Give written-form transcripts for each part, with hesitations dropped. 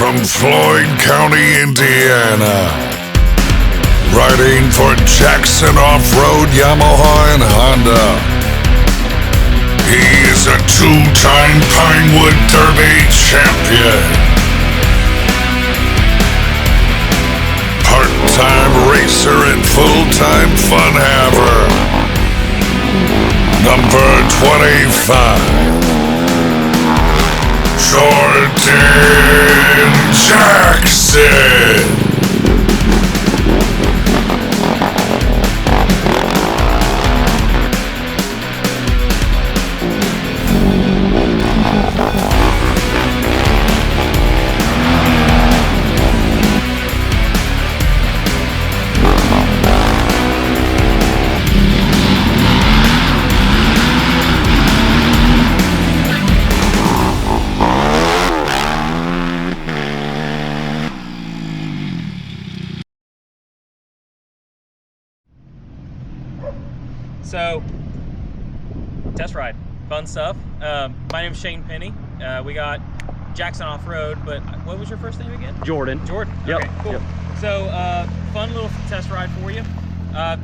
from Floyd County, Indiana, riding for Jackson Off-Road, Yamaha, and Honda. He is a two-time Pinewood Derby champion, part-time racer and full-time fun haver. Number 25. Jordan Jackson. So, test ride, fun stuff. My name's Shane Penny. We got Jackson Off-Road, but what was your first name again? Jordan. Jordan. Yep. Okay, cool. Yep. So, fun little test ride for you.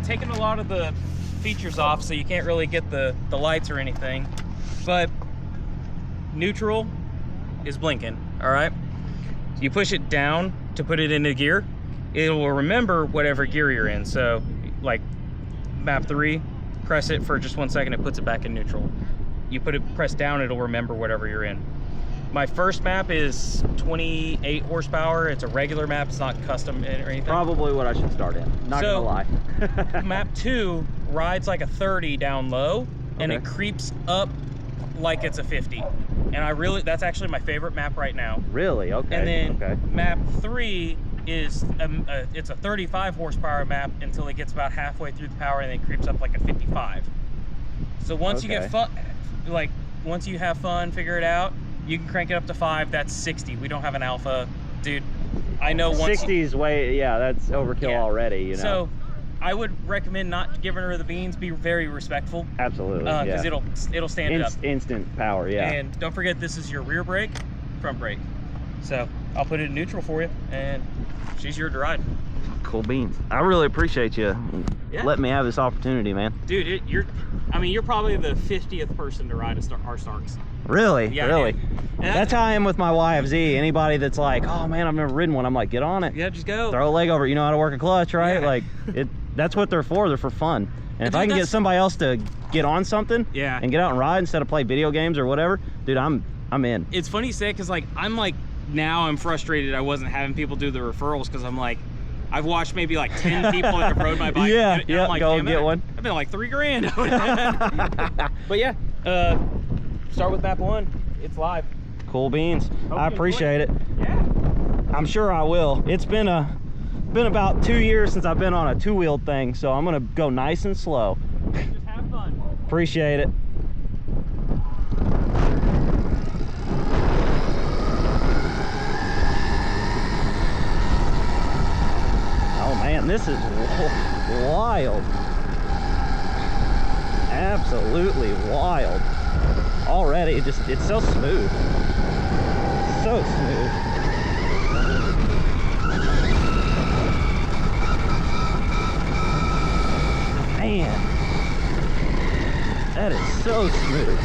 Taking a lot of the features off, so you can't really get the lights or anything. But neutral is blinking. All right. You push it down to put it into gear. It will remember whatever gear you're in. So, like map 3. Press it for just 1 second, it puts it back in neutral. You press down, it'll remember whatever you're in. My first map is 28 horsepower. It's a regular map, it's not custom or anything. Probably what I should start in, not gonna lie. Map 2 rides like a 30 down low, and it creeps up like it's a 50. And that's actually my favorite map right now. Really? Okay. And then map 3 is it's a 35 horsepower map until it gets about halfway through the power, and then creeps up like a 55. So once you get fun, like once you have fun, figure it out, you can crank it up to 5. That's 60. We don't have an alpha, dude. I know 60 is way, yeah, that's overkill already, you know. So I would recommend not giving her the beans. Be very respectful. Absolutely. Because it'll stand it up. Instant power, yeah. And don't forget, this is your rear brake, front brake. So I'll put it in neutral for you, and she's your to ride. Cool beans. I really appreciate you letting me have this opportunity, man. Dude, you're probably the 50th person to ride our Starks. Really? Yeah, really. And that's how I am with my YFZ. Anybody that's like, oh man, I've never ridden one, I'm like, get on it. Yeah, just go. Throw a leg over it. You know how to work a clutch, right? Yeah. Like that's what they're for. They're for fun. And if I can get somebody else to get on something and get out and ride instead of play video games or whatever, dude, I'm in. It's funny you say, because now I'm frustrated I wasn't having people do the referrals, because I'm like, I've watched maybe like 10 people that have rode my bike. Yeah, and I'm like, go get one. I've been like $3,000. But yeah, start with map 1. It's live. Cool beans. I appreciate it. Yeah. I'm sure I will. It's been about 2 years since I've been on a two-wheeled thing, so I'm gonna go nice and slow. Just have fun. Appreciate it. Oh man, this is wild. Absolutely wild. Already, it's so smooth. So smooth. Man, that is so smooth.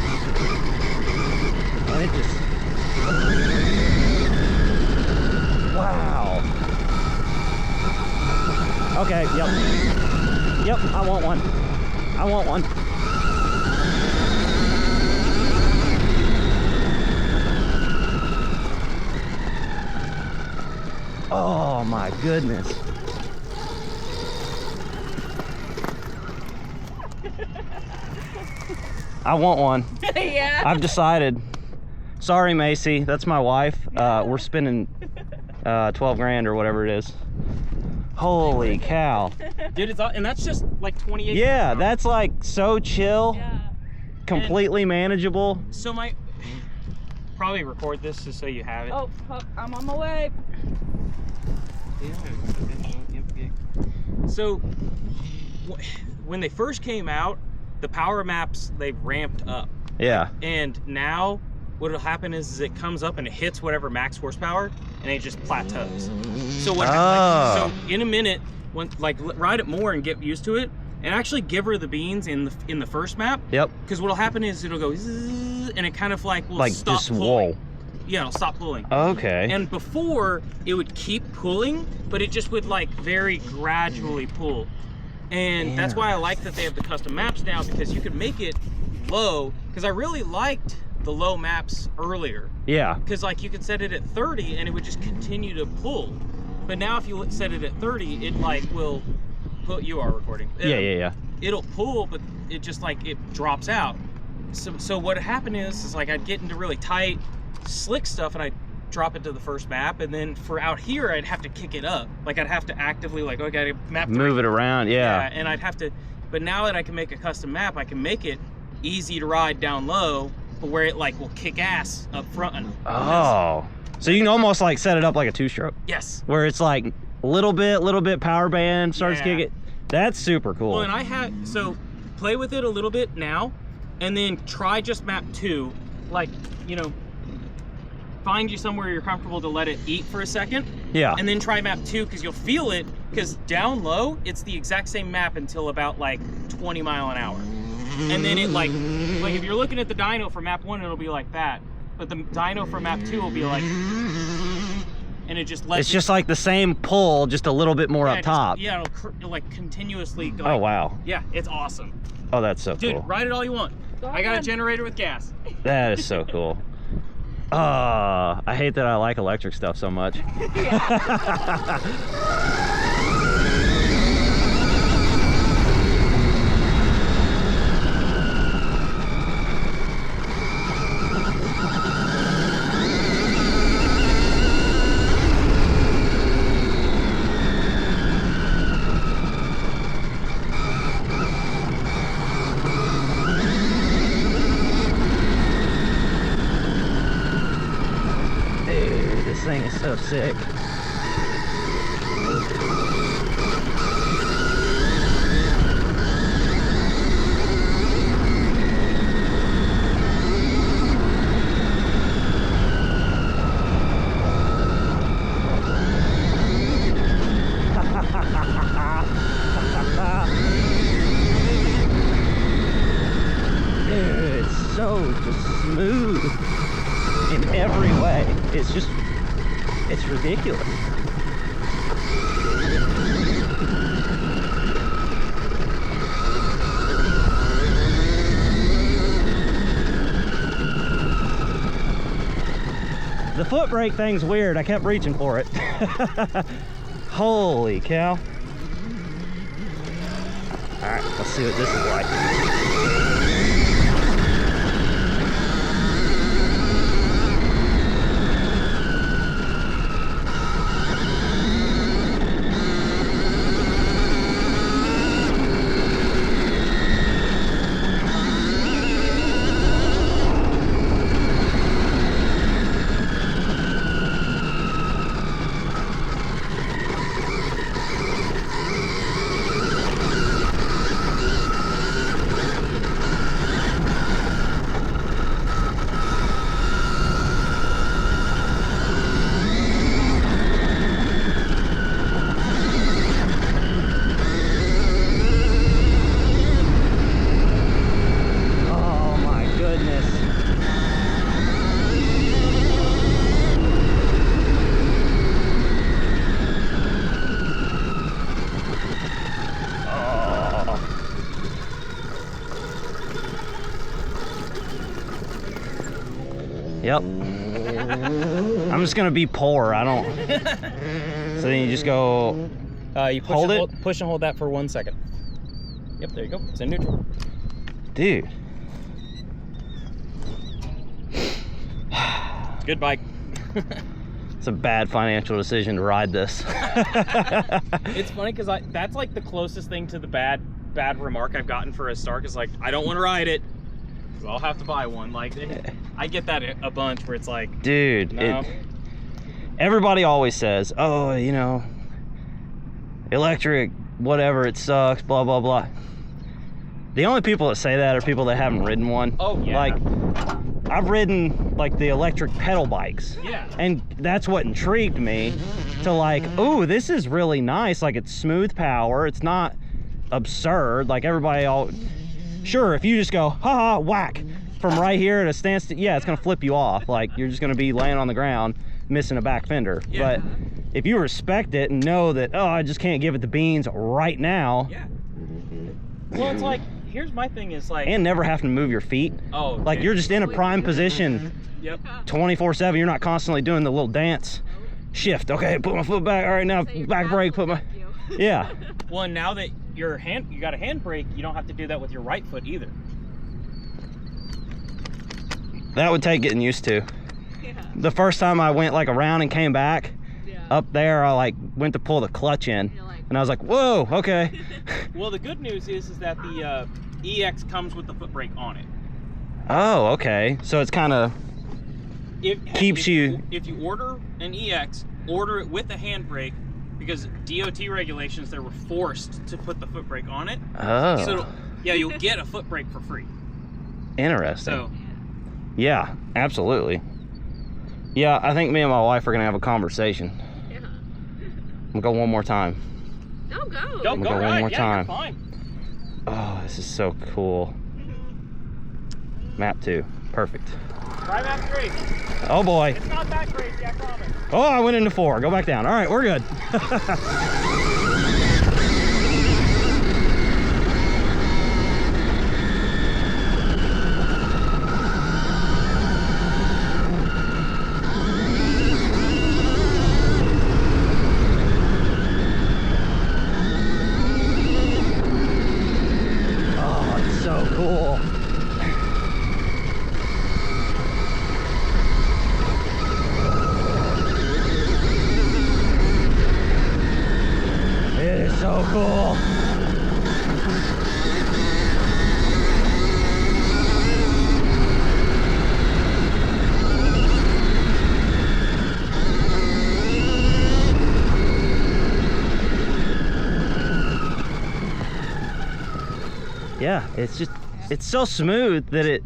And it just, wow. Okay, yep, I want one. I want one. Oh my goodness. I want one. Yeah. I've decided. Sorry, Macy. That's my wife. We're spending 12 grand or whatever it is. Holy cow. Dude, and that's just like 28. Yeah, that's like so chill. Yeah. Completely manageable. So probably record this just so you have it. Oh, I'm on my way. So when they first came out, the power maps, they ramped up. Yeah. And now what'll happen is it comes up and it hits whatever max horsepower, and it just plateaus. So what? Oh. So in a minute, when ride it more and get used to it, and actually give her the beans in the first map. Yep. Because what'll happen is it'll go zzz, and it kind of like will stop just pulling. whoa. Yeah, it'll stop pulling. Okay. And before it would keep pulling, but it just would like very gradually pull. And that's why I like that they have the custom maps now, because you could make it low, because I really liked the low maps earlier. Yeah. Because like you could set it at 30 and it would just continue to pull. But now if you set it at 30, it like will put, you are recording. Yeah. It'll pull, but it just like, it drops out. So what happened is like I'd get into really tight, slick stuff and I'd drop it to the first map, and then for out here I'd have to kick it up. Like I'd have to actively like, okay, map 3. Move it around, yeah. And I'd have to, but now that I can make a custom map, I can make it easy to ride down low, but where it like will kick ass up front. Oh, so you can almost like set it up like a 2-stroke. Yes. Where it's like little bit power band starts kicking. That's super cool. Well, and I had, so play with it a little bit now, and then try just map 2, like, you know, find you somewhere you're comfortable to let it eat for a second. Yeah. And then try map 2, because you'll feel it, because down low, it's the exact same map until about like 20 mile an hour. And then it like if you're looking at the dyno for map 1, it'll be like that. But the dyno for map 2 will be like, and it just lets it's just like the same pull, just a little bit more up top. Yeah, it'll like continuously go. Oh, wow. Yeah, it's awesome. Oh, that's so Dude, cool. ride it all you want. I got a generator with gas. That is so cool. I hate that I like electric stuff so much. This thing is so sick. Dude, it's so just smooth in every way. It's just, it's ridiculous. The foot brake thing's weird. I kept reaching for it. Holy cow. All right, let's see what this is like. Yep. I'm just gonna be poor. I don't. So then you just go. You push and hold that for 1 second. Yep, there you go. It's in neutral. Dude. Good bike. It's a bad financial decision to ride this. It's funny because that's like the closest thing to the bad remark I've gotten for a Stark is like, I don't want to ride it. So I'll have to buy one. Like, I get that a bunch where it's like, dude, no. Everybody always says, oh, you know, electric, whatever, it sucks, blah, blah, blah. The only people that say that are people that haven't ridden one. Oh, yeah. Like, I've ridden like the electric pedal bikes. Yeah. And that's what intrigued me to like, oh, this is really nice. Like it's smooth power. It's not absurd. Like everybody all, sure, if you just go, haha, whack from right here at a standstill, yeah, it's gonna flip you off. Like you're just gonna be laying on the ground, missing a back fender. Yeah. But if you respect it and know that, oh, I just can't give it the beans right now. Yeah. Well, it's like, here's my thing is like, And never having to move your feet. oh, Like you're just in a prime position yep. 24/7. You're not constantly doing the little dance shift. Okay, put my foot back. All right, now back brake, put my, yeah. Well, and now that you got a handbrake, you don't have to do that with your right foot either. That would take getting used to. Yeah. The first time I went like around and came back, Yeah. up there, I like went to pull the clutch in, You're like, and I was like, whoa, okay. Well, the good news is that the EX comes with the foot brake on it. Oh, okay. So it's kind of, Keeps you- If you order an EX, order it with a handbrake, because DOT regulations, they were forced to put the foot brake on it. oh, So yeah, you'll get a foot brake for free. interesting. So Yeah, absolutely. Yeah, I think me and my wife are gonna have a conversation. yeah. I'm gonna go one more time. No, go. go gonna go one right. more Yeah, time. you're fine. Oh, this is so cool. Map 2, perfect. Try map 3. Oh boy. It's not that crazy, I promise. Oh, I went into 4. Go back down. All right, we're good. Oh, it's so cool. It is so cool. Yeah, it's just, it's so smooth that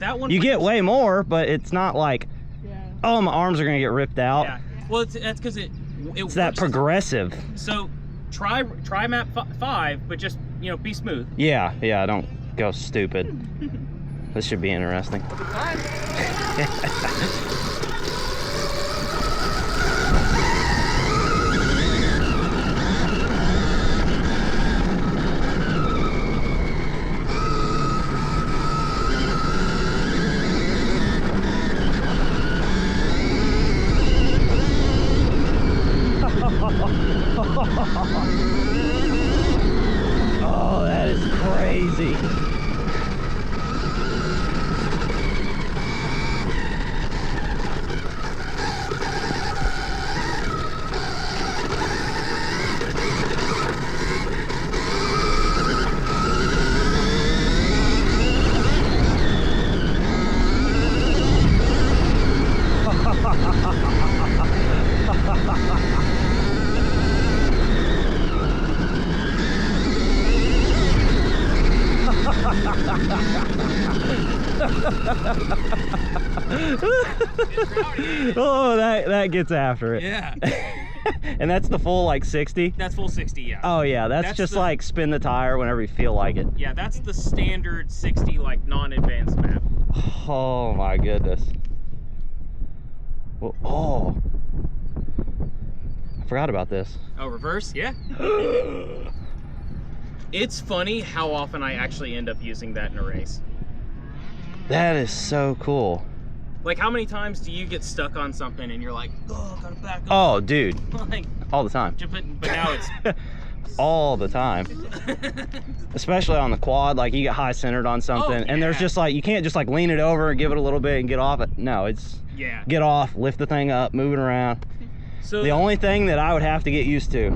That one you get was- way more, but it's not like, Yeah. oh, my arms are gonna get ripped out. Yeah. Well, that's because It's that works. progressive. So try map 5, but just be smooth. Yeah, don't go stupid. This should be interesting. Oh, that is crazy. Oh, that gets after it. Yeah. And that's the full like 60. That's full 60, yeah. Oh yeah, that's just like spin the tire whenever you feel like it. Yeah, that's the standard 60, like non-advanced map. Oh my goodness. Well, oh, I forgot about this. Oh, reverse? Yeah. It's funny how often I actually end up using that in a race. That is so cool. Like, how many times do you get stuck on something and you're like, oh, gotta back up? Oh, dude, Like, all the time. but now it's All the time. Especially on the quad, like you get high centered on something, and there's yeah. just like, you can't just like lean it over and give it a little bit and get off it. No, it's yeah. get off, lift the thing up, move it around. So The only thing that I would have to get used to,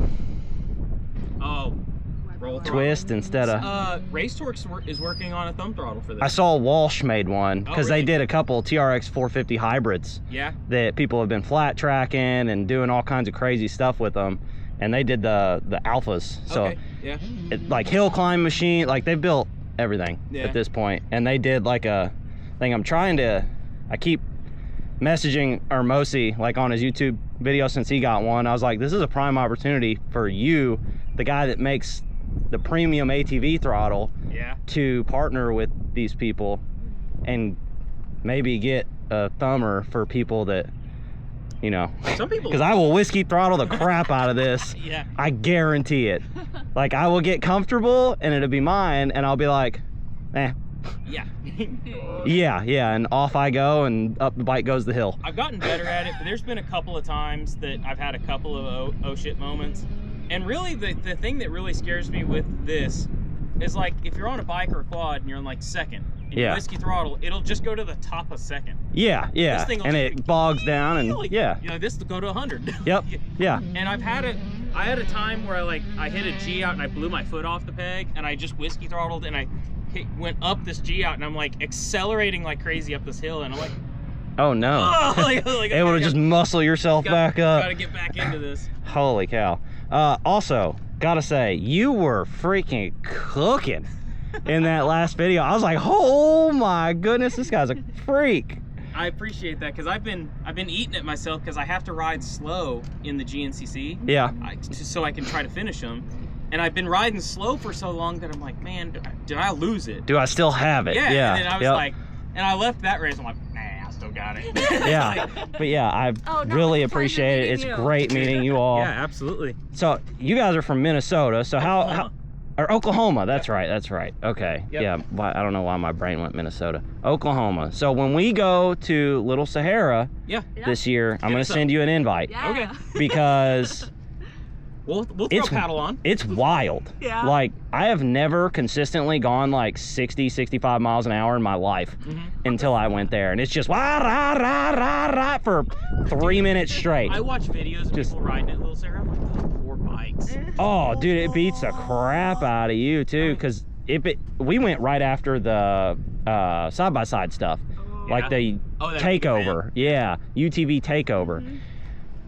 roll throttle. twist instead of, Race Torques is working on a thumb throttle for this. I saw Walsh made one because really? they did a couple TRX 450 hybrids Yeah. that people have been flat tracking and doing all kinds of crazy stuff with them, and they did the alphas. So Okay. Yeah. it, like hill climb machine, like they've built everything Yeah. at this point, and they did like a thing. I'm trying to I keep messaging Hermosi like on his YouTube video since he got one. I was like, this is a prime opportunity for you, the guy that makes the premium ATV throttle, to partner with these people and maybe get a thumber for people that, you know, some people, because I will whiskey throttle the crap out of this. Yeah, I guarantee it. Like, I will get comfortable and it'll be mine, and I'll be like, eh. Yeah. yeah, and off I go, and up the bike goes the hill. I've gotten better at it, but there's been a couple of times that I've had a couple of oh shit moments. And really, the thing that really scares me with this is, like, if you're on a bike or a quad and you're on like second, and you whiskey throttle, it'll just go to the top of second. Yeah, This thing will and it bogs down, and you know, this will go to 100. Yep. Yeah. And I had a time where I hit a G out and I blew my foot off the peg, and I just whiskey throttled, and I went up this G out, and I'm like accelerating like crazy up this hill, and I'm like, oh no. Able to just muscle yourself back up. Gotta get back into this. Holy cow. Also, gotta say, you were freaking cooking in that last video. I was like, oh my goodness, this guy's a freak. I appreciate that, because I've been eating it myself, because I have to ride slow in the GNCC. Yeah. So I can try to finish them. And I've been riding slow for so long that I'm like, man, did I lose it? Do I still have it? Yeah. And then I was like, and I left that race, I'm like, nah, I still got it. Yeah. But yeah, I really appreciate it. It's great meeting you all. Yeah, absolutely. So you guys are from Minnesota. So how or Oklahoma? That's right. Okay. Yep. Yeah. I don't know why my brain went Minnesota. Oklahoma. So when we go to Little Sahara this year, I'm going to send you an invite. Yeah. Okay. Because we'll throw paddle on. It's wild. Yeah. Like, I have never consistently gone like 60, 65 miles an hour in my life until I went there. And it's just rah, rah, rah, rah, rah, for 3 minutes straight. I watch videos of people riding at Little Sarah. I'm like, those poor bikes. Oh, dude, it beats the crap out of you too. Because we went right after the side-by-side stuff. Like the takeover. Yeah, UTV takeover.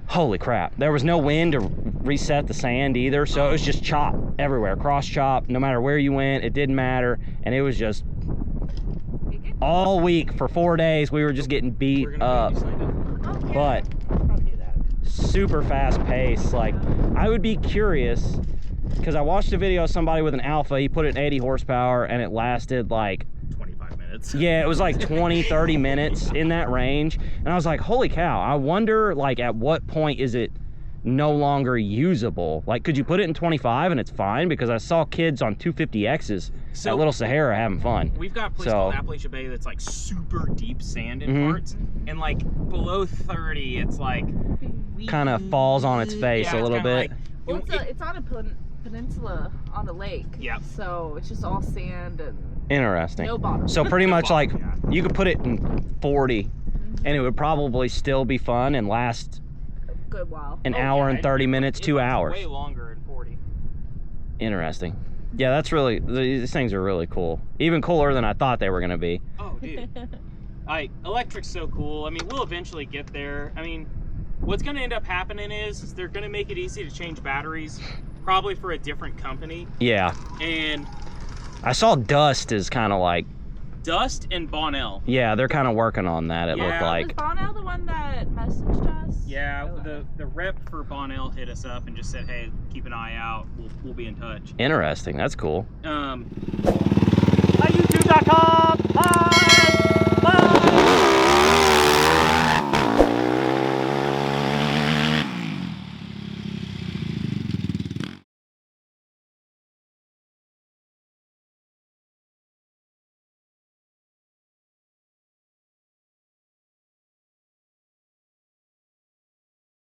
Holy crap. There was no wind to reset the sand either, so it was just chop everywhere, cross chop, no matter where you went, it didn't matter. And it was just all week for 4 days we were just getting beat up. But super fast pace. Like, I would be curious, because I watched a video of somebody with an Alpha, he put it in 80 horsepower and it lasted like 25 minutes. Yeah, it was like 20-30 minutes in that range, and I was like, holy cow. I wonder, like, at what point is it no longer usable? Like, could you put it in 25 and it's fine? Because I saw kids on 250Xs at Little Sahara having fun. We've got a place called Appalachia Bay that's like super deep sand in parts, and like below 30 it's like kind of falls on its face a little bit. Well, it's on a peninsula on a lake. Yeah. So it's just all sand and interesting. no bottom. So pretty much like you could put it in 40 and it would probably still be fun and last a good while. An hour and 30 minutes, 2 hours. Way longer in 40. Interesting. Yeah, that's really, these things are really cool. Even cooler than I thought they were going to be. Oh, dude. Electric's so cool. I mean, we'll eventually get there. I mean, what's going to end up happening is they're going to make it easy to change batteries, probably for a different company. Yeah. And I saw Dust is kind of like... Dust and Bonnell. Yeah, they're kind of working on that, it looked like. Was Bonnell the one that messaged us? Yeah, the rep for Bonnell hit us up and just said, hey, keep an eye out. We'll be in touch. Interesting. That's cool. Hi, YouTube.com. Hi.